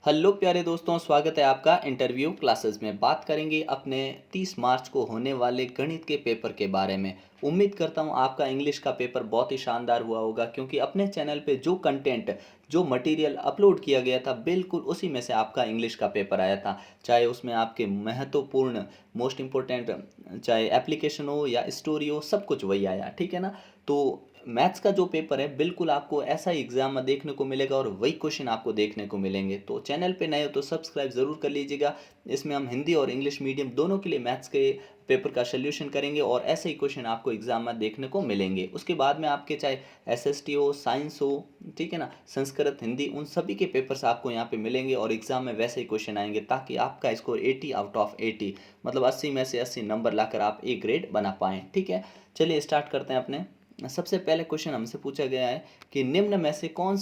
Hello प्यारे दोस्तों, स्वागत है आपका इंटरव्यू क्लासेस में। बात करेंगे अपने 30 मार्च को होने वाले गणित के पेपर के बारे में। उम्मीद करता हूँ आपका इंग्लिश का पेपर बहुत ही शानदार हुआ होगा, क्योंकि अपने चैनल पे जो कंटेंट जो मटेरियल अपलोड किया गया था बिल्कुल उसी में से आपका इंग्लिश का पेपर आया था। चाहे उसमें आपके महत्वपूर्ण मोस्ट इम्पोर्टेंट चाहे एप्लीकेशन हो या स्टोरी हो, सब कुछ वही आया, ठीक है ना। तो मैथ्स का जो पेपर है बिल्कुल आपको ऐसा ही एग्जाम में देखने को मिलेगा और वही क्वेश्चन आपको देखने को मिलेंगे। तो चैनल पे नए हो तो सब्सक्राइब ज़रूर कर लीजिएगा। इसमें हम हिंदी और इंग्लिश मीडियम दोनों के लिए मैथ्स के पेपर का सोल्यूशन करेंगे और ऐसे ही क्वेश्चन आपको एग्जाम में देखने को मिलेंगे। उसके बाद में आपके चाहे एसएसटी हो, साइंस हो, ठीक है ना, संस्कृत, हिंदी, उन सभी के पेपर्स आपको यहाँ पे मिलेंगे और एग्जाम में वैसे ही क्वेश्चन आएंगे, ताकि आपका स्कोर 80 आउट ऑफ 80 मतलब 80 में से 80 नंबर लाकर आप ए ग्रेड बना पाएँ। ठीक है, चलिए स्टार्ट करते हैं अपने। सबसे पहले क्वेश्चन हमसे पूछा गया है कि निम्न में से कौन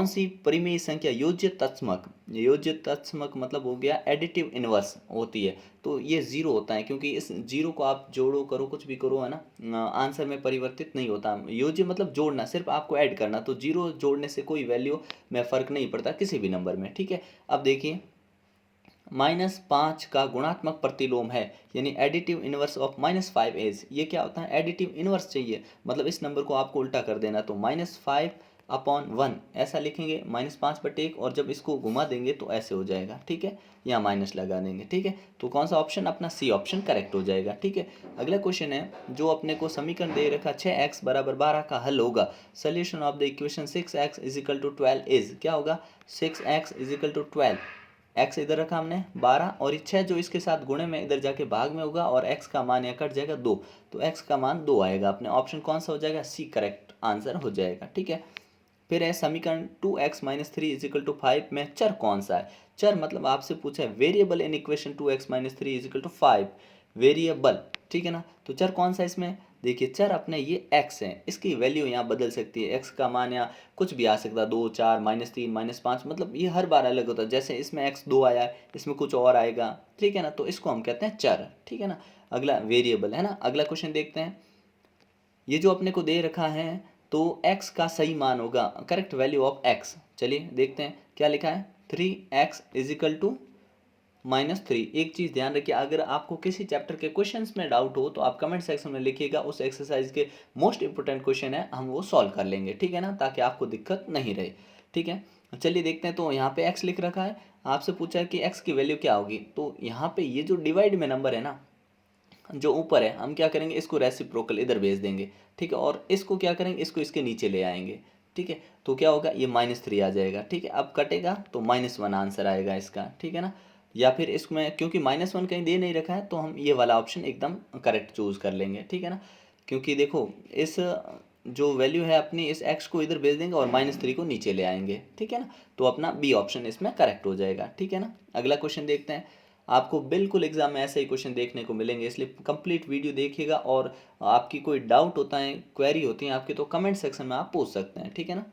सी परिमेय संख्या योज्य तत्समक मतलब हो गया एडिटिव इनवर्स होती है। तो ये जीरो होता है, क्योंकि इस जीरो को आप जोड़ो करो कुछ भी करो, है ना, आंसर में परिवर्तित नहीं होता। योज्य मतलब जोड़ना, सिर्फ आपको ऐड करना, तो जीरो जोड़ने से कोई वैल्यू में फ़र्क नहीं पड़ता किसी भी नंबर में। ठीक है, अब देखिए, -5 का गुणात्मक प्रतिलोम है, यानी एडिटिव इनवर्स ऑफ -5 ये क्या होता है, एडिटिव इनवर्स चाहिए, मतलब इस नंबर को आपको उल्टा कर देना। तो -5/1 ऐसा लिखेंगे, -5/1, और जब इसको घुमा देंगे तो ऐसे हो जाएगा। ठीक है, यहाँ माइनस लगा देंगे। ठीक है, तो कौन सा ऑप्शन, अपना सी ऑप्शन करेक्ट हो जाएगा। ठीक है, अगला क्वेश्चन है जो अपने को समीकरण दे रखा 6x = 12 का हल होगा। Solution of the equation 6x = 12 is, क्या होगा, 6x = 12, एक्स इधर रखा हमने 12, और 6 जो इसके साथ गुणे में इधर जाके भाग में होगा, और एक्स का मान यहाँ कट जाएगा 2, तो एक्स का मान 2 आएगा। अपने ऑप्शन कौन सा हो जाएगा, सी करेक्ट आंसर हो जाएगा। ठीक है, फिर है समीकरण 2x - 3 = 5 में चर कौन सा है। चर मतलब आपसे पूछा है variable in equation 2x - 3 = 5, variable, ठीक है ना। तो चर कौन सा है इसमें, देखिए चर अपने ये x है, इसकी वैल्यू यहाँ बदल सकती है, x का मान यहाँ कुछ भी आ सकता है, 2, 4, -3, -5, मतलब ये हर बार अलग होता है। जैसे इसमें x 2 आया है, इसमें कुछ और आएगा, ठीक है ना, तो इसको हम कहते हैं चर। ठीक है ना, अगला वेरिएबल है ना। अगला क्वेश्चन देखते हैं, ये जो अपने को दे रखा है, तो x का सही मान होगा, करेक्ट वैल्यू ऑफ x। चलिए देखते हैं क्या लिखा है, 3x = -3। एक चीज़ ध्यान रखिए, अगर आपको किसी चैप्टर के क्वेश्चंस में डाउट हो तो आप कमेंट सेक्शन में लिखिएगा, उस एक्सरसाइज के मोस्ट इंपोर्टेंट क्वेश्चन है, हम वो सॉल्व कर लेंगे। ठीक है ना, ताकि आपको दिक्कत नहीं रहे। ठीक है, चलिए देखते हैं। तो यहाँ पे x लिख रखा है, आपसे पूछा है कि x की वैल्यू क्या होगी। तो यहाँ पे ये जो डिवाइड में नंबर है ना, जो ऊपर है, हम क्या करेंगे, इसको रेसिप्रोकल इधर भेज देंगे। ठीक है, और इसको क्या करेंगे, इसको इसके नीचे ले आएंगे। ठीक है, तो क्या होगा, ये -3 आ जाएगा। ठीक है, अब कटेगा तो -1 आंसर आएगा इसका। ठीक है ना, या फिर इसमें क्योंकि -1 कहीं दे नहीं रखा है, तो हम ये वाला ऑप्शन एकदम करेक्ट चूज़ कर लेंगे। ठीक है ना, क्योंकि देखो इस जो वैल्यू है अपनी, इस x को इधर भेज देंगे और -3 को नीचे ले आएंगे। ठीक है ना, तो अपना बी ऑप्शन इसमें करेक्ट हो जाएगा। ठीक है ना, अगला क्वेश्चन देखते हैं। आपको बिल्कुल एग्जाम में ऐसे ही क्वेश्चन देखने को मिलेंगे, इसलिए कंप्लीट वीडियो देखिएगा, और आपकी कोई डाउट होता है, क्वेरी होती है आपकी, तो कमेंट सेक्शन में आप पूछ सकते हैं। ठीक है ना,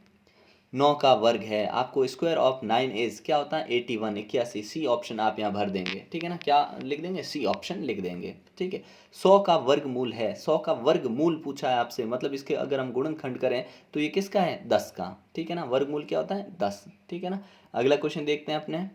9 का वर्ग है, आपको स्क्वायर ऑफ 9 इज क्या होता है, 81, 81। सी ऑप्शन आप यहाँ भर देंगे। ठीक है ना, क्या लिख देंगे, सी ऑप्शन लिख देंगे। ठीक है, 100 का वर्गमूल है, 100 का वर्गमूल पूछा है आपसे, मतलब इसके अगर हम गुणनखंड करें तो ये किसका है, 10 का। ठीक है ना, वर्गमूल क्या होता है, 10। ठीक है ना, अगला क्वेश्चन देखते हैं अपने।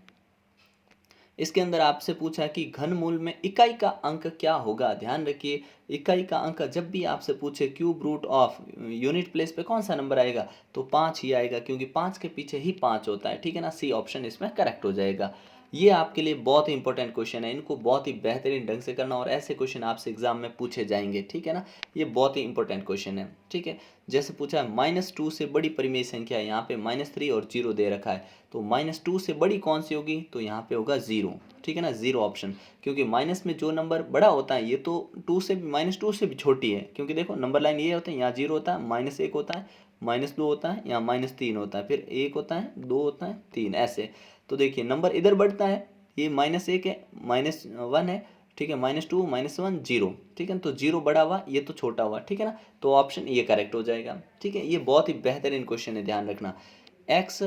इसके अंदर आपसे पूछा है कि घनमूल में इकाई का अंक क्या होगा। ध्यान रखिए, इकाई का अंक जब भी आपसे पूछे, cube root of, unit place पे कौन सा नंबर आएगा, तो 5 ही आएगा, क्योंकि 5 के पीछे ही 5 होता है। ठीक है ना, सी ऑप्शन इसमें करेक्ट हो जाएगा। ये आपके लिए बहुत ही इंपॉर्टेंट क्वेश्चन है, इनको बहुत ही बेहतरीन ढंग से करना, और ऐसे क्वेश्चन आपसे एग्जाम में पूछे जाएंगे। ठीक है ना, ये बहुत ही इंपॉर्टेंट क्वेश्चन है। ठीक है, जैसे पूछा है -2 से बड़ी परिमेय संख्या है, यहाँ पे -3 और 0 दे रखा है, तो -2 से बड़ी कौन सी होगी, तो यहाँ पे होगा 0। ठीक है ना, 0 ऑप्शन, क्योंकि माइनस में जो नंबर बड़ा होता है, ये तो -2 से भी छोटी है, क्योंकि देखो नंबर लाइन ये होता है, यहाँ 0 होता है, -1 होता है, -2 होता है, यहाँ -3 होता है, फिर 1 होता है, 2 होता है, 3 ऐसे। तो देखिए नंबर इधर बढ़ता है, ये -1 है, -1 है, ठीक है, -2, -1, 0। ठीक है, तो 0 बड़ा हुआ, ये तो छोटा हुआ। ठीक है ना, तो ऑप्शन ये करेक्ट हो जाएगा। ठीक है, ये बहुत ही बेहतरीन क्वेश्चन है, ध्यान रखना। x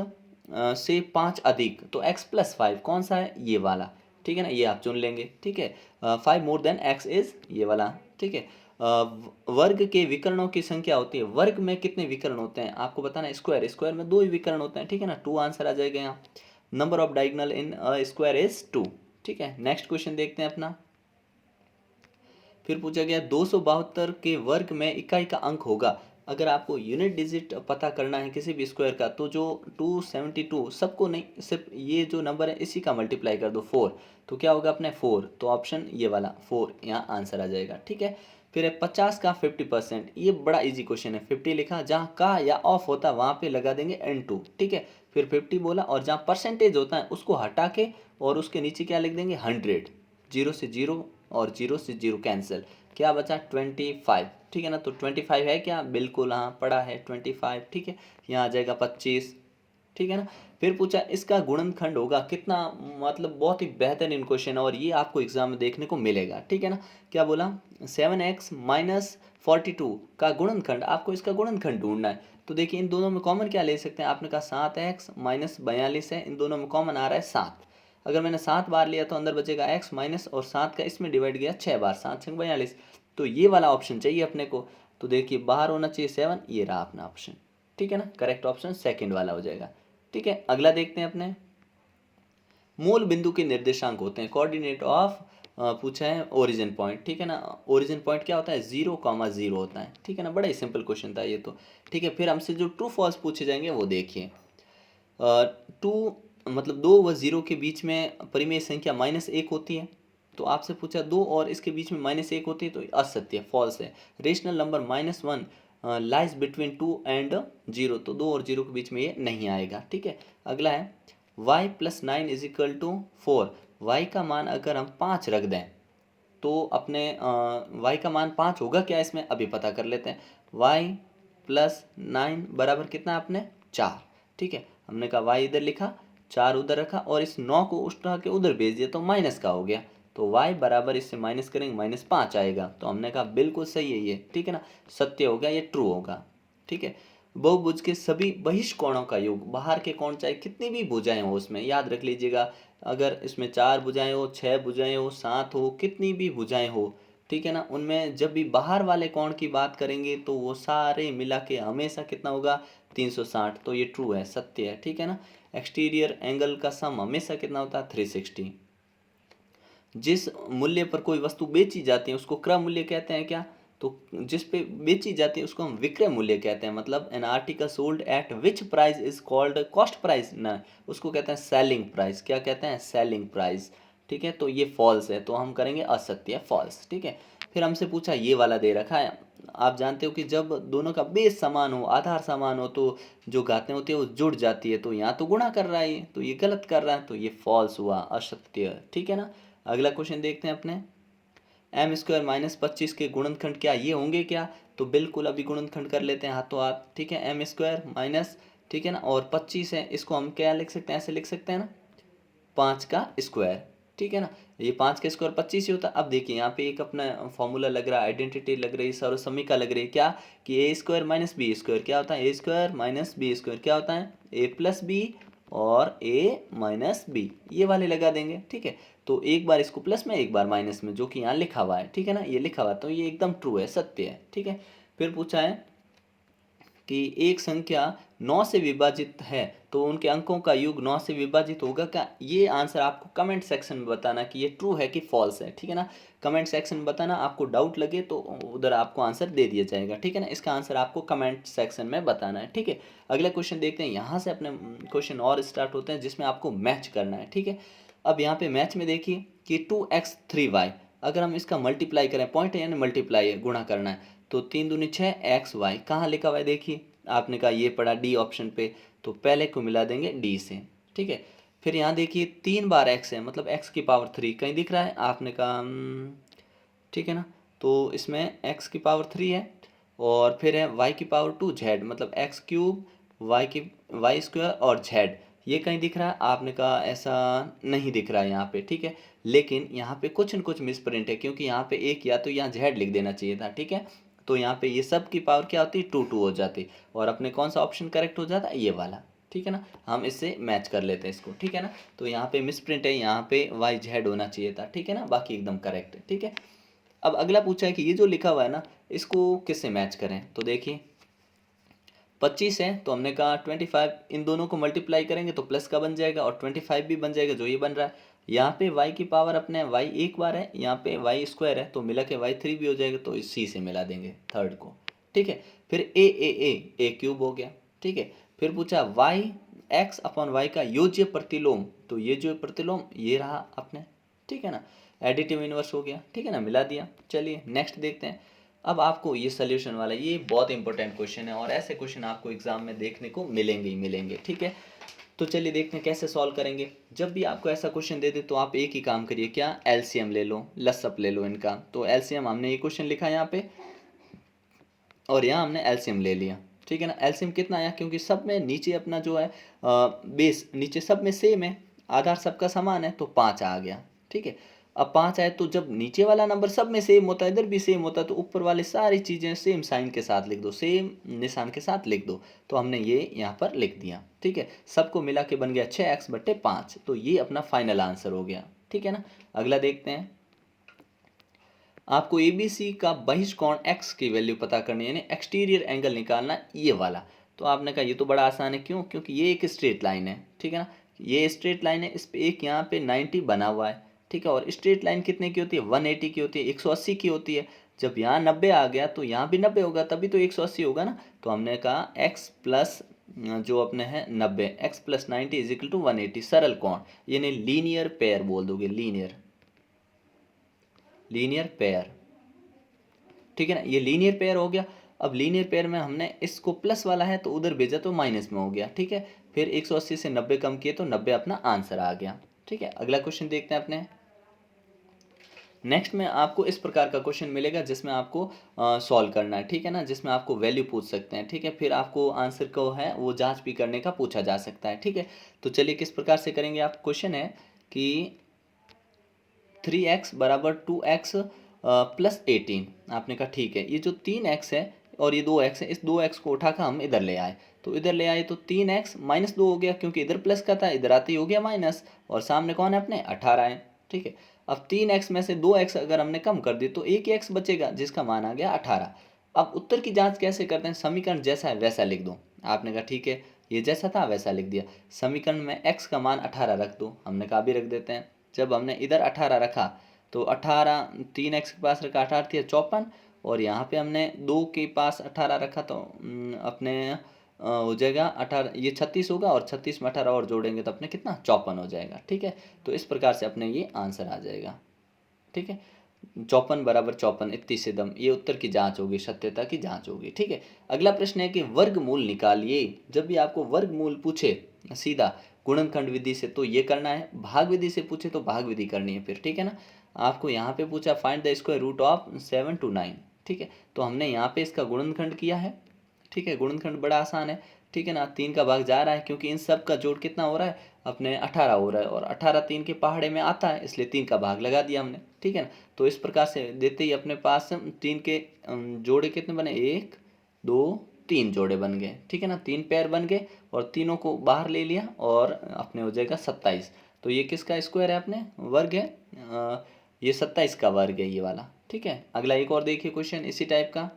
से 5 अधिक, तो x+5 कौन सा है, ये वाला। ठीक है ना, ये आप चुन लेंगे। ठीक है, 5 मोर देन x इज ये वाला। ठीक है, वर्ग के विकर्णों की संख्या होती है, वर्ग में कितने विकर्ण होते हैं आपको बताना है। स्क्वायर, स्क्वायर में 2 ही विकर्ण होते हैं, ठीक है ना, 2 आंसर आ जाएगा यहाँ। Number of diagonal in a square is 2, ठीक है। नेक्स्ट क्वेश्चन देखते हैं अपना। फिर पूछा गया 272 के वर्ग में इकाई का अंक होगा। अगर आपको यूनिट डिजिट पता करना है किसी भी स्क्वायर का, तो जो 272 सबको नहीं, सिर्फ ये जो नंबर है इसी का मल्टीप्लाई कर दो 4, तो क्या होगा अपने 4, तो ऑप्शन ये वाला 4 यहाँ आंसर आ जाएगा, ठीक है। फिर है 50 का 50%, ये बड़ा इजी क्वेश्चन है। 50 लिखा, जहाँ का या ऑफ होता है वहाँ पे लगा देंगे n2, ठीक है। फिर 50 बोला और जहाँ परसेंटेज होता है उसको हटा के और उसके नीचे क्या लिख देंगे 100, 0 से 0 और 0 से 0 कैंसिल, क्या बचा 25, ठीक है ना। तो 25 है क्या, बिल्कुल हाँ पड़ा है 25, ठीक है। यहाँ आ जाएगा 25, ठीक है ना। फिर पूछा इसका गुणनखंड होगा कितना, मतलब बहुत ही बेहतरीन क्वेश्चन है और ये आपको एग्जाम में देखने को मिलेगा, ठीक है ना। क्या बोला 7x माइनस 42 का गुणनखंड, आपको इसका गुणनखंड ढूंढना है। तो देखिए इन दोनों में कॉमन क्या ले सकते हैं, आपने कहा 7x माइनस 42 है, इन दोनों में कॉमन आ रहा है 7। अगर मैंने 7 बार लिया तो अंदर बचेगा x माइनस और 7 का इसमें डिवाइड गया 6 बार, 7 6 42, तो ये वाला ऑप्शन चाहिए अपने को। तो देखिए बाहर होना चाहिए 7, ये रहा अपना ऑप्शन, ठीक है ना। करेक्ट ऑप्शन सेकंड वाला हो जाएगा, ठीक है। अगला देखते हैं अपने। मूल बिंदु के निर्देशांक होते हैं, कोऑर्डिनेट ऑफ पूछा है ओरिजिन पॉइंट, ठीक है ना। ओरिजिन पॉइंट क्या होता है 0,0 होता है, ठीक है ना। बड़ा ही सिंपल क्वेश्चन था ये तो, ठीक है। फिर हमसे जो ट्रू फॉल्स पूछे जाएंगे वो देखिए। टू मतलब 2 व 0 के बीच में परिमेय संख्या -1 होती है, तो आपसे पूछा 2 और इसके बीच में -1 होती है, तो असत्य, फॉल्स है। Rational number -1 lies between 2 and 0, तो 2 और 0 के बीच में ये नहीं आएगा, ठीक है। अगला है y + 9 = 4, y का मान अगर हम 5 रख दें तो अपने y का मान 5 होगा क्या, इसमें अभी पता कर लेते हैं। y + 9 बराबर कितना आपने 4, ठीक है। हमने कहा y इधर लिखा, 4 उधर रखा और इस 9 को उठा के उधर भेज दिया तो माइनस का हो गया, तो y बराबर इससे माइनस करेंगे -5 आएगा। तो हमने कहा बिल्कुल सही है ये, ठीक है ना, सत्य हो गया, ये ट्रू होगा, ठीक है। बहुभुज के सभी बहिष्कोणों का योग, बाहर के कोण चाहे कितनी भी भुजाएं हो उसमें, याद रख लीजिएगा, अगर इसमें 4 भुजाएं हो, 6 भुजाएं हो, 7 हो, कितनी भी भुजाएं हो, ठीक है ना, उनमें जब भी बाहर वाले कोण की बात करेंगे तो वो सारे मिला के हमेशा कितना होगा 360, तो ये ट्रू है, सत्य है, ठीक है ना। एक्सटीरियर एंगल का सम हमेशा कितना होता है 360। जिस मूल्य पर कोई वस्तु बेची जाती है उसको क्रय मूल्य कहते हैं क्या, तो जिस पे बेची जाती है उसको हम विक्रय मूल्य कहते हैं। मतलब an article sold at which price is called cost price, ना उसको कहते हैं सेलिंग प्राइस, क्या कहते हैं सेलिंग प्राइस, ठीक है। तो ये फॉल्स है, तो हम करेंगे असत्य, फॉल्स, ठीक है। फिर हमसे पूछा ये वाला दे रखा है, आप जानते हो कि जब दोनों का बेस समान हो, आधार समान हो, तो जो घातें होती है वो जुड़ जाती है, तो यहाँ तो गुणा कर रहा है ये, तो ये गलत कर रहा है, तो ये फॉल्स हुआ, असत्य, ठीक है ना। अगला क्वेश्चन देखते हैं अपने। m² - 25 के गुणनखंड क्या ये होंगे क्या, तो बिल्कुल अभी गुणनखंड कर लेते हैं हाथों हाथ, ठीक है। m² माइनस, ठीक है ना, और 25 है, इसको हम क्या लिख सकते हैं, ऐसे लिख सकते हैं ना, 5 का स्क्वायर, ठीक है ना। ये 5 का स्क्वायर 25 ही होता है। अब देखिए यहाँ पे एक अपना फॉर्मूला लग रहा है, आइडेंटिटी लग रही है, सर्वसमीका लग रही है, क्या कि a² - b² क्या होता है, a² - b² क्या होता है a+b और a - b, ये वाले लगा देंगे, ठीक है। तो एक बार इसको प्लस में एक बार माइनस में, जो कि यहाँ लिखा हुआ है, ठीक है ना, ये लिखा हुआ है, तो ये एकदम ट्रू है, सत्य है, ठीक है। फिर पूछा है कि एक संख्या 9 से विभाजित है तो उनके अंकों का योग 9 से विभाजित होगा क्या, ये आंसर आपको कमेंट सेक्शन में बताना कि ये ट्रू है कि फॉल्स है, ठीक है ना। कमेंट सेक्शन में बताना, आपको डाउट लगे तो उधर आपको आंसर दे दिया जाएगा, ठीक है ना। इसका आंसर आपको कमेंट सेक्शन में बताना है, ठीक है। अगला क्वेश्चन देखते हैं, यहाँ से अपने क्वेश्चन और स्टार्ट होते हैं जिसमें आपको मैच करना है, ठीक है। अब यहाँ पे मैच में देखिए कि 2x 3y, अगर हम इसका मल्टीप्लाई करें, पॉइंट है यानी मल्टीप्लाई है, गुणा करना है, तो 3 दूनी 6 xy, कहाँ लिखा हुआ है देखिए, आपने कहा ये पड़ा डी ऑप्शन पे, तो पहले को मिला देंगे डी से, ठीक है। फिर यहाँ देखिए 3 बार x है, मतलब x की पावर 3 कहीं दिख रहा है, आपने कहा ठीक है ना, तो इसमें x की पावर 3 है, और फिर है y की पावर 2 z, मतलब x³ y² और z, ये कहीं दिख रहा है, आपने कहा ऐसा नहीं दिख रहा है यहाँ पे, ठीक है। लेकिन यहाँ पे कुछ न कुछ मिसप्रिंट है, क्योंकि यहाँ पे एक या तो यहाँ z लिख देना चाहिए था, ठीक है। तो यहाँ पे ये सब की पावर क्या होती, 2 हो जाती, और अपने कौन सा ऑप्शन करेक्ट हो जाता, ये वाला, ठीक है ना। हम इससे मैच कर लेते हैं इसको, ठीक है ना। तो यहाँ पे मिसप्रिंट है, यहाँ पे YZ होना चाहिए था, ठीक है ना, बाकी एकदम करेक्ट है, ठीक है। अब अगला पूछा है कि ये जो लिखा हुआ है ना, इसको किससे मैच करें। तो देखिए 25 है, तो हमने कहा 25, इन दोनों को मल्टीप्लाई करेंगे तो प्लस का बन जाएगा और 25 भी बन जाएगा, जो ये बन रहा है। यहाँ पे y की पावर अपने y एक बार है, यहाँ पे y स्क्वायर है, तो मिला के y3 भी हो जाएगा, तो इस c से मिला देंगे थर्ड को। ठीक है, फिर a क्यूब हो गया। ठीक है, फिर पूछा y x अपॉन वाई का योज्य प्रतिलोम, तो ये जो प्रतिलोम ये रहा अपने। ठीक है ना, एडिटिव इनवर्स हो गया। ठीक है ना, मिला दिया। चलिए नेक्स्ट देखते हैं। अब आपको ये सोल्यूशन वाला, ये बहुत इंपॉर्टेंट क्वेश्चन है और ऐसे क्वेश्चन आपको एग्जाम में देखने को मिलेंगे ही मिलेंगे। ठीक है, तो चलिए देखते हैं कैसे सॉल्व करेंगे। जब भी आपको ऐसा क्वेश्चन दे दे तो आप एक ही काम करिए, क्या, एलसीएम ले लो, लसअप ले लो इनका। तो एलसीएम हमने ये क्वेश्चन लिखा यहाँ पे और यहाँ हमने एलसीएम ले लिया। ठीक है ना, एलसीएम कितना आया, क्योंकि सब में नीचे अपना जो है बेस नीचे सब में सेम है, आधार सबका समान है, तो 5 आ गया। ठीक है, अब 5 आए तो जब नीचे वाला नंबर सब में सेम होता है, इधर भी सेम होता है, तो ऊपर वाले सारी चीज़ें सेम साइन के साथ लिख दो, सेम निशान के साथ लिख दो। तो हमने ये यहाँ पर लिख दिया। ठीक है, सबको मिला के बन गया 6x/5, तो ये अपना फाइनल आंसर हो गया। ठीक है ना, अगला देखते हैं। आपको ABC का बहिष्कोण x की वैल्यू पता करनी है, यानी एक्सटीरियर एंगल निकालना, ये वाला। तो आपने कहा ये तो बड़ा आसान है, क्यों, क्योंकि ये एक स्ट्रेट लाइन है। ठीक है ना, ये स्ट्रेट लाइन है, इस पे एक यहाँ पे 90 बना हुआ है। ठीक है, और स्ट्रेट लाइन कितने की होती है, 180 की होती है, 180 की होती है। जब यहाँ 90 आ गया तो यहाँ भी 90 होगा, तभी तो 180 होगा ना। तो हमने कहा x प्लस जो अपने हैं 90, x plus 90 is equal to 180, सरल कोण, यानी लीनियर पेयर बोल दोगे, लीनियर पेयर। ठीक है ना, ये लीनियर पेयर हो गया। अब लीनियर पेयर में हमने इसको प्लस वाला है तो उधर भेजा तो माइनस में हो गया। ठीक है, फिर 180 से 90 कम किए तो 90 अपना आंसर आ गया। ठीक है, अगला क्वेश्चन देखते हैं अपने। नेक्स्ट में आपको इस प्रकार का क्वेश्चन मिलेगा जिसमें आपको सॉल्व करना है। ठीक है ना, जिसमें आपको वैल्यू पूछ सकते हैं। ठीक है, फिर आपको आंसर को है वो जांच भी करने का पूछा जा सकता है। ठीक है, तो चलिए किस प्रकार से करेंगे। आप क्वेश्चन है कि 3x बराबर 2x प्लस 18। आपने कहा ठीक है, ये जो 3x है और ये 2x है, इस 2x को उठाकर हम इधर ले आए, तो इधर ले आए तो 3x माइनस 2 हो गया, क्योंकि इधर प्लस का था, इधर आते ही हो गया माइनस, और सामने कौन है अपने 18 है। ठीक है, अब 3x में से 2x अगर हमने कम कर दी तो एक ही x बचेगा, जिसका मान आ गया 18। अब उत्तर की जांच कैसे करते हैं, समीकरण जैसा है वैसा लिख दो। आपने कहा ठीक है, ये जैसा था वैसा लिख दिया। समीकरण में x का मान 18 रख दो, हमने कहा भी रख देते हैं। जब हमने इधर 18 रखा तो 18, 3x के पास रखा, 18 थी 54, और यहाँ पे हमने 2 के पास 18 रखा तो अपने हो जाएगा 18, ये 36 होगा, और 36 में 18 और जोड़ेंगे तो अपने कितना 54 हो जाएगा। ठीक है, तो इस प्रकार से अपने ये आंसर आ जाएगा। ठीक है, 54 बराबर 54, इतनी से दम, ये उत्तर की जांच होगी, सत्यता की जांच होगी। ठीक है, अगला प्रश्न है कि वर्गमूल निकालिए। जब भी आपको वर्गमूल पूछे सीधा गुणनखंड विधि से तो ये करना है, भाग विधि से पूछे तो भाग विधि करनी है फिर। ठीक है ना, आपको यहाँ पे पूछा find the square root of 7 to 9। ठीक है, तो हमने यहाँ पे इसका गुणनखंड किया है। ठीक है, गुणनखंड बड़ा आसान है। ठीक है ना, 3 का भाग जा रहा है, क्योंकि इन सब का जोड़ कितना हो रहा है अपने 18 हो रहा है, और 18 3 के पहाड़े में आता है, इसलिए 3 का भाग लगा दिया हमने। ठीक है ना, तो इस प्रकार से देते ही अपने पास 3 के जोड़े कितने बने, 1 2 3 जोड़े बन गए। ठीक है ना, 3 पेयर बन गए और तीनों को बाहर ले लिया और अपने हो जाएगा 27। तो ये किसका स्क्वायर है, अपने वर्ग है, ये 27 का वर्ग है ये वाला। ठीक है, अगला एक और देखिए क्वेश्चन इसी टाइप का,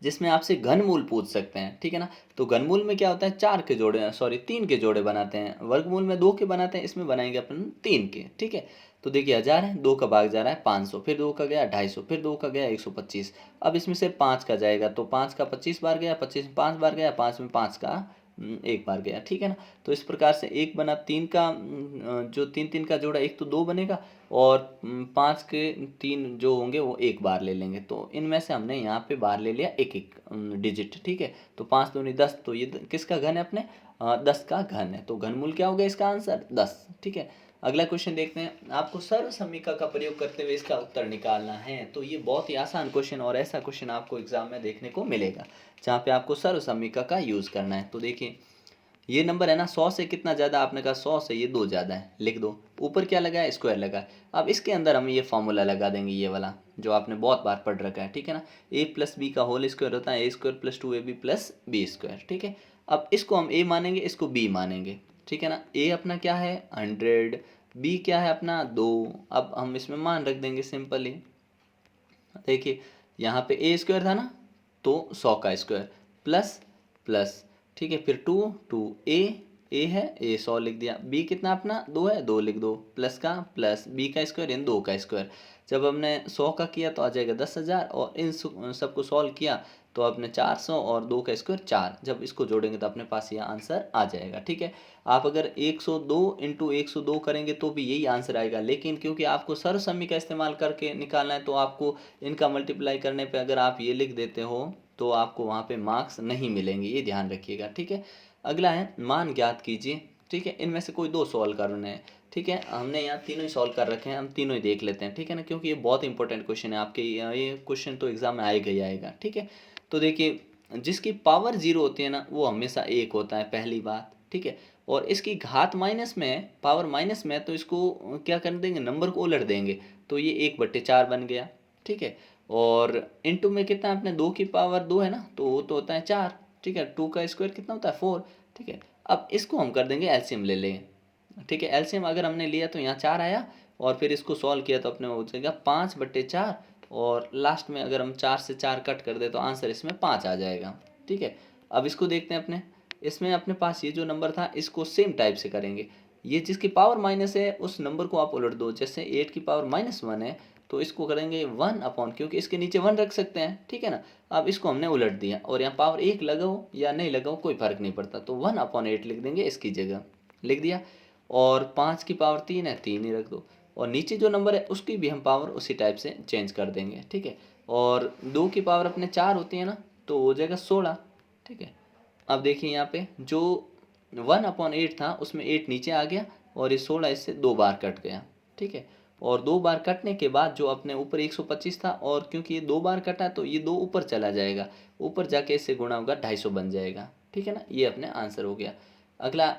जिसमें आपसे घनमूल पूछ सकते हैं। ठीक है ना, तो घनमूल में क्या होता है, 4 के जोड़े, सॉरी 3 के जोड़े बनाते हैं, वर्गमूल में 2 के बनाते हैं, इसमें बनाएंगे अपन 3 के। ठीक है, तो देखिए 1000 है, 2 का भाग जा रहा है 500, फिर 2 का गया 250, फिर 2 का गया 125। अब इसमें से 5 का जाएगा, तो 5 का 25 बार गया, 25 में 5 बार गया, 5 में 5 का एक बार गया। ठीक है ना, तो इस प्रकार से एक बना, 3 का जो 3 3 का जोड़ा, एक तो 2 बनेगा, और 5 के 3 जो होंगे वो एक बार ले लेंगे, तो इनमें से हमने यहाँ पे बार ले लिया एक एक डिजिट। ठीक है, तो 5 दूनी 10, तो ये किसका घन है अपने 10 का घन है, तो घनमूल क्या होगा इसका आंसर 10। ठीक है, अगला क्वेश्चन देखते हैं। आपको सर्व समीकरण का प्रयोग करते हुए इसका उत्तर निकालना है, तो ये बहुत ही आसान क्वेश्चन, और ऐसा क्वेश्चन आपको एग्जाम में देखने को मिलेगा जहाँ पे आपको सर्व समीकरण का यूज़ करना है। तो देखिए ये नंबर है ना, 100 से कितना ज़्यादा, आपने कहा 100 से ये 2 ज़्यादा है, लिख दो। ऊपर क्या लगा है, स्क्वायर लगा है। अब इसके अंदर हम ये फॉर्मूला लगा देंगे, ये वाला जो आपने बहुत बार पढ़ रखा है। ठीक है ना, a प्लस बी का होल स्क्वायर होता है a² plus 2ab plus B square. ठीक है, अब इसको हम a मानेंगे, इसको b मानेंगे। ठीक है ना, a अपना क्या है 100, b क्या है अपना 2। अब हम इसमें मान रख देंगे सिंपली, देखिए यहाँ पे ए स्क्वायर था ना, तो 100 का स्क्वायर प्लस प्लस, ठीक है, फिर टू टू ए है, ए 100 लिख दिया, बी कितना अपना 2 है, 2 लिख दो, प्लस का प्लस बी का स्क्वायर यानी 2 का स्क्वायर। जब हमने 100 का किया तो आ जाएगा 10,000, और इन सबको सॉल्व किया तो आपने 400 और 2 का स्क्वायर 4, जब इसको जोड़ेंगे तो अपने पास यह आंसर आ जाएगा। ठीक है, आप अगर 102 इंटू 102 करेंगे तो भी यही आंसर आएगा, लेकिन क्योंकि आपको सर्वसम्मी का इस्तेमाल करके निकालना है तो आपको इनका मल्टीप्लाई करने पे अगर आप ये लिख देते हो तो आपको वहाँ पे मार्क्स नहीं मिलेंगे, ये ध्यान रखिएगा। ठीक है, अगला है मान ज्ञात कीजिए। ठीक है, इनमें से कोई दो सॉल्व करने हैं। ठीक है, हमने यहाँ तीनों ही सॉल्व कर रखे हैं, हम तीनों ही देख लेते हैं। ठीक है ना, क्योंकि ये बहुत इंपॉर्टेंट क्वेश्चन है आपके, ये क्वेश्चन तो एग्जाम में आएगा ही आएगा। ठीक है, तो देखिए जिसकी पावर जीरो होती है ना वो हमेशा एक होता है, पहली बात। ठीक है, और इसकी घात माइनस में है, पावर माइनस में है, तो इसको क्या कर देंगे, नंबर को उलट देंगे, तो ये 1/4 बन गया। ठीक है, और इनटू में कितना अपने 2 की पावर 2 है ना, तो वो तो होता है 4। ठीक है, 2 का स्क्वायर कितना होता है 4। ठीक है, अब इसको हम कर देंगे एलसीएम ले लेंगे। ठीक है, एलसीएम अगर हमने लिया तो यहाँ 4 आया, और फिर इसको सॉल्व किया तो अपने हो जाएगा 5/4, और लास्ट में अगर हम 4 से 4 कट कर दे तो आंसर इसमें 5 आ जाएगा। ठीक है, अब इसको देखते हैं अपने, इसमें अपने पास ये जो नंबर था इसको सेम टाइप से करेंगे। ये जिसकी पावर माइनस है उस नंबर को आप उलट दो, जैसे 8 की पावर -1 है तो इसको करेंगे 1 अपॉन, क्योंकि इसके नीचे 1 रख सकते हैं। ठीक है ना, अब इसको हमने उलट दिया, और यहाँ पावर 1 लगाओ या नहीं लगाओ कोई फर्क नहीं पड़ता, तो 1/8 लिख देंगे इसकी जगह, लिख दिया। और 5 की पावर 3 है, 3 ही रख दो, और नीचे जो नंबर है उसकी भी हम पावर उसी टाइप से चेंज कर देंगे। ठीक है, और 2 की पावर अपने 4 होती है ना, तो हो जाएगा 16। ठीक है, अब देखिए यहाँ पे जो 1/8 था उसमें 8 नीचे आ गया, और ये 16 इससे 2 बार कट गया। ठीक है, और 2 बार कटने के बाद जो अपने ऊपर 125 था, और क्योंकि ये 2 बार कटा तो ये 2 ऊपर चला जाएगा, ऊपर जाके इससे गुणा होगा 250 बन जाएगा। ठीक है ना, ये अपने आंसर हो गया। अगला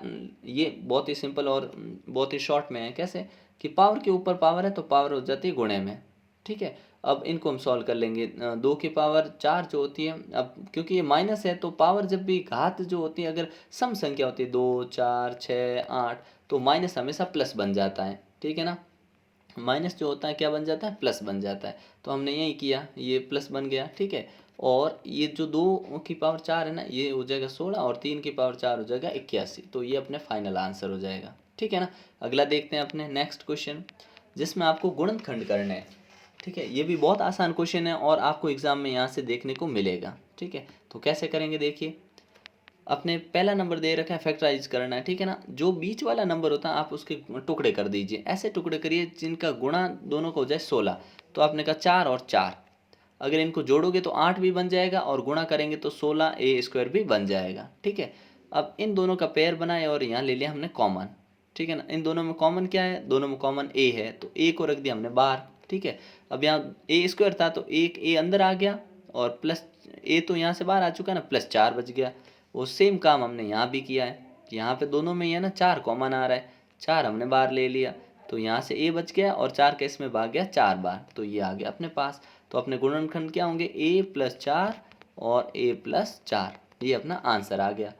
ये बहुत ही सिंपल और बहुत ही शॉर्ट में है, कैसे कि पावर के ऊपर पावर है तो पावर हो जाती है गुणे में। ठीक है, अब इनको हम सॉल्व कर लेंगे। 2 की पावर 4 जो होती है, अब क्योंकि ये माइनस है तो पावर जब भी घात जो होती है, अगर सम संख्या होती है 2 4 6 8, तो माइनस हमेशा प्लस बन जाता है। ठीक है ना, माइनस जो होता है क्या बन जाता है, प्लस बन जाता है, तो हमने यही किया, ये प्लस बन गया। ठीक है, और ये जो 2 की पावर 4 है ना ये हो जाएगा 16, और 3 की पावर 4 हो जाएगा 81, तो ये अपने फाइनल आंसर हो जाएगा। ठीक है ना, अगला देखते हैं अपने नेक्स्ट क्वेश्चन, जिसमें आपको गुणनखंड करना है। ठीक है, ये भी बहुत आसान क्वेश्चन है और आपको एग्जाम में यहाँ से देखने को मिलेगा। ठीक है, तो कैसे करेंगे देखिए, अपने पहला नंबर दे रखा है, फैक्टराइज करना है। ठीक है ना, जो बीच वाला नंबर होता है आप उसके टुकड़े कर दीजिए, ऐसे टुकड़े करिए जिनका गुणा दोनों को हो जाए 16। तो आपने कहा 4 और 4, अगर इनको जोड़ोगे तो 8 भी बन जाएगा, और गुणा करेंगे तो 16a² भी बन जाएगा। ठीक है, अब इन दोनों का पेयर बनाए और यहाँ ले लिया हमने कॉमन। ठीक है ना, इन दोनों में कॉमन क्या है, दोनों में कॉमन a है, तो a को रख दिया हमने बाहर। ठीक है, अब यहाँ a² था तो एक a अंदर आ गया, और प्लस a तो यहाँ से बाहर आ चुका है ना, +4 बच गया। वो सेम काम हमने यहाँ भी किया है, यहाँ पे दोनों में ही है ना 4 कॉमन आ रहा है, 4 हमने बाहर ले लिया, तो यहाँ से a बच गया, और 4 का इसमें भाग गया 4 बार, तो ये आ गया अपने पास। तो अपने गुणनखंड क्या होंगे, a+4 और a+4, ये अपना आंसर आ गया।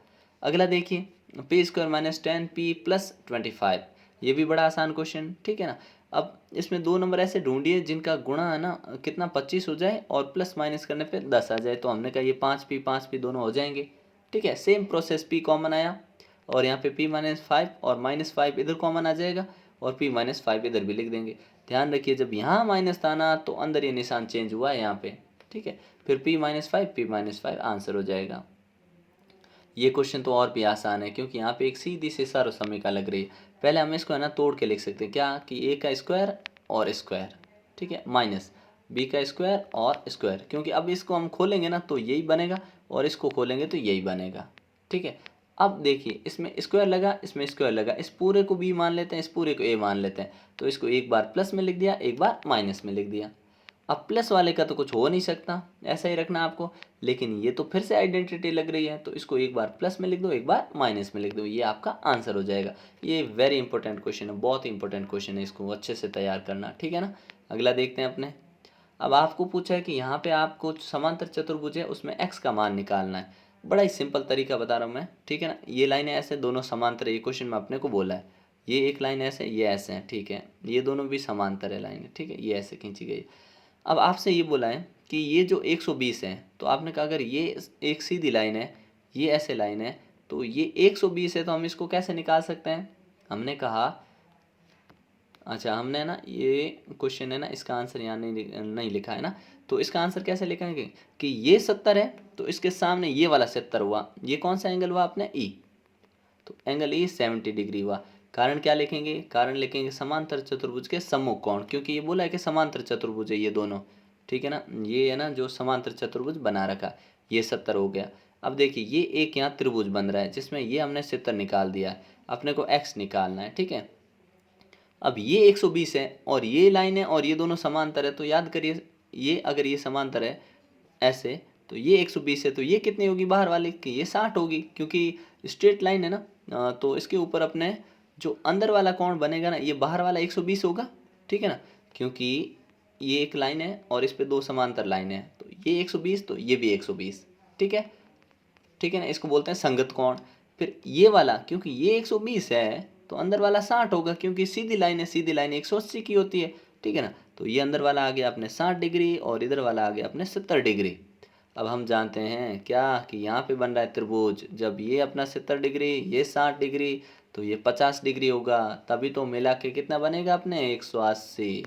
अगला देखिए, p² - 10p + 25, ये भी बड़ा आसान क्वेश्चन। ठीक है ना, अब इसमें दो नंबर ऐसे ढूंढिए जिनका गुणा है ना कितना 25 हो जाए, और प्लस माइनस करने पे 10 आ जाए, तो हमने कहा ये 5p दोनों हो जाएंगे। ठीक है, सेम प्रोसेस, p कॉमन आया, और यहाँ पे p-5 और -5 इधर कॉमन आ जाएगा, और p-5 इधर भी लिख देंगे। ध्यान रखिए जब यहाँ माइनस था ना तो अंदर ये निशान चेंज हुआ है यहाँ पे। ठीक है, फिर p-5 आंसर हो जाएगा। ये क्वेश्चन तो और भी आसान है, क्योंकि यहाँ पे एक सीधी सी सर्वसमीका लग रही है। पहले हम इसको है ना तोड़ के लिख सकते हैं, क्या कि a का स्क्वायर और स्क्वायर, ठीक है, माइनस b का स्क्वायर और स्क्वायर, क्योंकि अब इसको हम खोलेंगे ना तो यही बनेगा, और इसको खोलेंगे तो यही बनेगा। ठीक है, अब देखिए इसमें स्क्वायर लगा, इसमें स्क्वायर लगा, इस पूरे को b मान लेते हैं, इस पूरे को a मान लेते हैं, तो इसको एक बार प्लस में लिख दिया, एक बार माइनस में लिख दिया। अब प्लस वाले का तो कुछ हो नहीं सकता, ऐसा ही रखना आपको, लेकिन ये तो फिर से आइडेंटिटी लग रही है, तो इसको एक बार प्लस में लिख दो, एक बार माइनस में लिख दो, ये आपका आंसर हो जाएगा। ये वेरी इंपॉर्टेंट क्वेश्चन है, बहुत ही इंपॉर्टेंट क्वेश्चन है, इसको अच्छे से तैयार करना। ठीक है ना, अगला देखते हैं अपने। अब आपको पूछा है कि यहाँ पे आपको समांतर चतुर्भुज है उसमें x का मान निकालना है। बड़ा ही सिंपल तरीका बता रहा हूँ मैं। ठीक है ना, ये लाइनें ऐसे दोनों समांतर है, ये क्वेश्चन में अपने को बोला है, ये एक लाइन ऐसे, ये ऐसे है। ठीक है, ये दोनों भी समांतर है लाइन, ठीक है, ये ऐसे खींची गई। अब आपसे ये बोला है कि ये जो 120 है, तो आपने कहा अगर ये एक सीधी लाइन है, ये ऐसे लाइन है, तो ये 120 है, तो हम इसको कैसे निकाल सकते हैं? हमने कहा अच्छा, हमने ना ये क्वेश्चन है ना, इसका आंसर यहाँ नहीं लिखा है ना, तो इसका आंसर कैसे लिखेंगे कि ये 70 है, तो इसके सामने ये वाला 70 हुआ, ये कौन सा एंगल हुआ अपने ई, तो एंगल ई 70 डिग्री हुआ। कारण क्या लिखेंगे? कारण लिखेंगे समांतर चतुर्भुज के सम्मुख कोण, क्योंकि ये बोला है कि समांतर चतुर्भुज है ये दोनों, ठीक है ना, ये है ना जो समांतर चतुर्भुज बना रखा, ये 70 हो गया। अब देखिए ये एक यहाँ त्रिभुज बन रहा है जिसमें ये हमने 70 निकाल दिया है, अपने को एक्स निकालना है, ठीक है। अब ये 120 है और ये लाइन है और ये दोनों समांतर है, तो याद करिए ये अगर ये समांतर है ऐसे, तो ये 120 है, तो ये कितनी होगी बाहर वाले की? ये 60 होगी, क्योंकि स्ट्रेट लाइन है ना। तो इसके ऊपर अपने जो अंदर वाला कोण बनेगा ना, ये बाहर वाला 120 होगा, ठीक है ना, क्योंकि ये एक लाइन है और इस पे दो समांतर लाइन है, तो ये 120 तो ये भी 120, ठीक है, ठीक है ना, इसको बोलते हैं संगत कोण। फिर ये वाला क्योंकि ये 120 है, तो अंदर वाला 60 होगा, क्योंकि सीधी लाइन है, सीधी लाइन 180 की होती है, ठीक है ना, तो ये अंदर वाला आ गया अपने 60 डिग्री और इधर वाला आ गया अपने 70 डिग्री। अब हम जानते हैं क्या कि यहाँ पे बन रहा है त्रिभुज, जब ये अपना 70 डिग्री, ये 60 डिग्री, तो ये 50 डिग्री होगा, तभी तो मिला के कितना बनेगा अपने 180,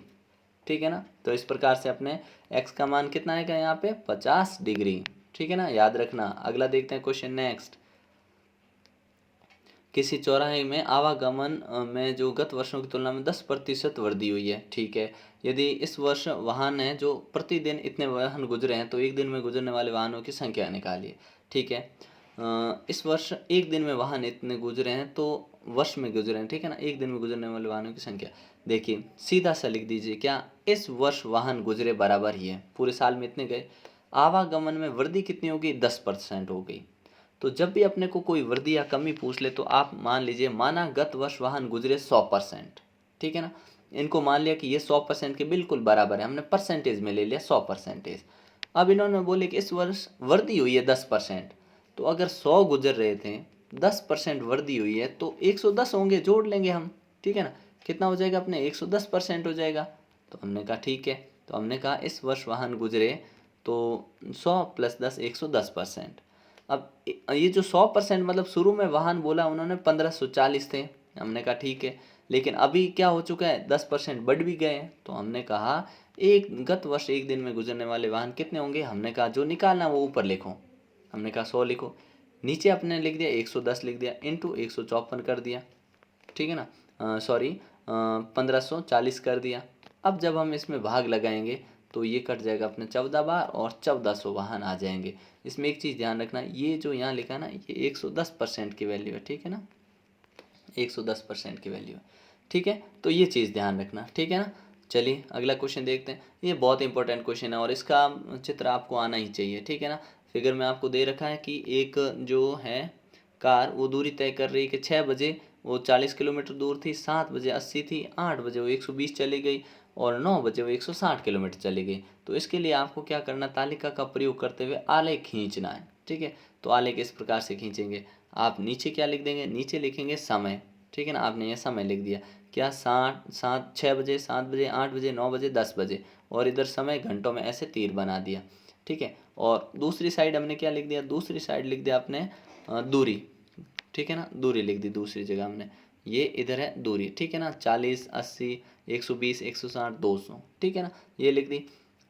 ठीक है ना। तो इस प्रकार से अपने x का मान कितना आएगा यहाँ पे 50 डिग्री, ठीक है ना, याद रखना। अगला देखते हैं क्वेश्चन नेक्स्ट। किसी चौराहे में आवागमन में जो गत वर्षों की तुलना में 10% वृद्धि हुई है, ठीक है। यदि इस वर्ष वाहन है जो प्रतिदिन इतने वाहन गुजरे हैं, तो एक दिन में गुजरने वाले वाहनों की संख्या निकालिए, ठीक है। इस वर्ष एक दिन में वाहन इतने गुजरे हैं, तो वर्ष में गुजरे हैं, ठीक है ना, एक दिन में गुजरने वाले वाहनों की संख्या। देखिए सीधा सा लिख दीजिए, क्या इस वर्ष वाहन गुजरे बराबर ही है, पूरे साल में इतने गए, आवागमन में वृद्धि कितनी होगी 10% हो गई। तो जब भी अपने को कोई वृद्धि या कमी पूछ ले, तो आप मान लीजिए माना गत वर्ष वाहन गुजरे 100%, ठीक है ना, इनको मान लिया कि ये 100% के बिल्कुल बराबर है, हमने परसेंटेज में ले लिया 100%। अब इन्होंने बोले कि इस वर्ष वृद्धि हुई है 10%, तो अगर 100 गुजर रहे थे, 10% वृद्धि हुई है, तो 110 होंगे, जोड़ लेंगे हम, ठीक है ना, कितना हो जाएगा अपने 110% हो जाएगा। तो हमने कहा ठीक है, तो हमने कहा इस वर्ष वाहन गुजरे, तो 100 + 10 110%। अब ये जो 100% मतलब शुरू में वाहन बोला उन्होंने 1540 थे, हमने कहा ठीक है, लेकिन अभी क्या हो चुका है 10% बढ़ भी गए हैं, तो हमने कहा एक गत वर्ष एक दिन में गुजरने वाले वाहन कितने होंगे, हमने कहा जो निकालना वो ऊपर लिखो, हमने कहा 100 लिखो, नीचे अपने लिख दिया 110 लिख दिया, इंटू 154 कर दिया, ठीक है ना, सॉरी 1540 कर दिया। अब जब हम इसमें भाग लगाएंगे, तो ये कट जाएगा अपने 14 बार और 1400 वाहन आ जाएंगे। इसमें एक चीज़ ध्यान रखना, ये जो यहाँ लिखा ना, ये 110% की वैल्यू है, ठीक है ना, 110% की वैल्यू है, ठीक है, तो ये चीज़ ध्यान रखना, ठीक है ना। चलिए अगला क्वेश्चन देखते हैं, ये बहुत इंपॉर्टेंट क्वेश्चन है और इसका चित्र आपको आना ही चाहिए, ठीक है ना। फिगर में आपको दे रखा है कि एक जो है कार वो दूरी तय कर रही है कि 6 बजे वो 40 किलोमीटर दूर थी, 7 बजे 80 थी, 8 बजे वो 120 चली गई और 9 बजे वो 160 किलोमीटर चली गई। तो इसके लिए आपको क्या करना, तालिका का प्रयोग करते हुए आलेख खींचना है, ठीक है। तो आलेख इस प्रकार से खींचेंगे, आप नीचे क्या लिख देंगे, नीचे लिखेंगे समय, ठीक है ना, आपने ये समय लिख दिया, क्या 6 बजे, 7 बजे, 8 बजे, 9 बजे, 10 बजे, और इधर समय घंटों में ऐसे तीर बना दिया, ठीक है। और दूसरी साइड हमने क्या लिख दिया, दूसरी साइड लिख दिया आपने दूरी, ठीक है ना, दूरी लिख दी दूसरी जगह हमने, ये इधर है दूरी, ठीक है ना, 40 80 120 160 200, ठीक है ना, ये लिख दी।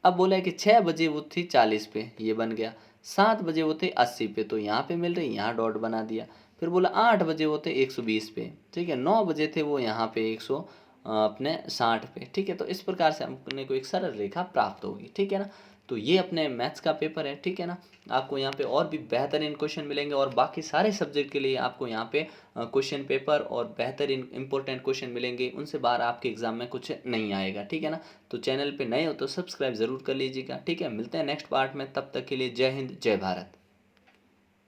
अब बोला है कि 6 बजे वो थी 40 पे, ये बन गया, 7 बजे वो थे 80 पे, तो यहाँ पे मिल रही, यहाँ डॉट बना दिया। फिर बोला 8 बजे वो थे 120 पे, ठीक है, 9 बजे थे वो यहाँ पे 100 अपने 60 पे, ठीक है। तो इस प्रकार से अपने को एक सरल रेखा प्राप्त होगी, ठीक है ना। तो ये अपने मैथ्स का पेपर है, ठीक है ना। आपको यहाँ पे और भी बेहतरीन क्वेश्चन मिलेंगे और बाकी सारे सब्जेक्ट के लिए आपको यहाँ पे क्वेश्चन पेपर और बेहतरीन इंपॉर्टेंट क्वेश्चन मिलेंगे, उनसे बाहर आपके एग्जाम में कुछ नहीं आएगा, ठीक है ना। तो चैनल पे नए हो तो सब्सक्राइब ज़रूर कर लीजिएगा, ठीक है। मिलते हैं नेक्स्ट पार्ट में, तब तक के लिए जय हिंद जय भारत।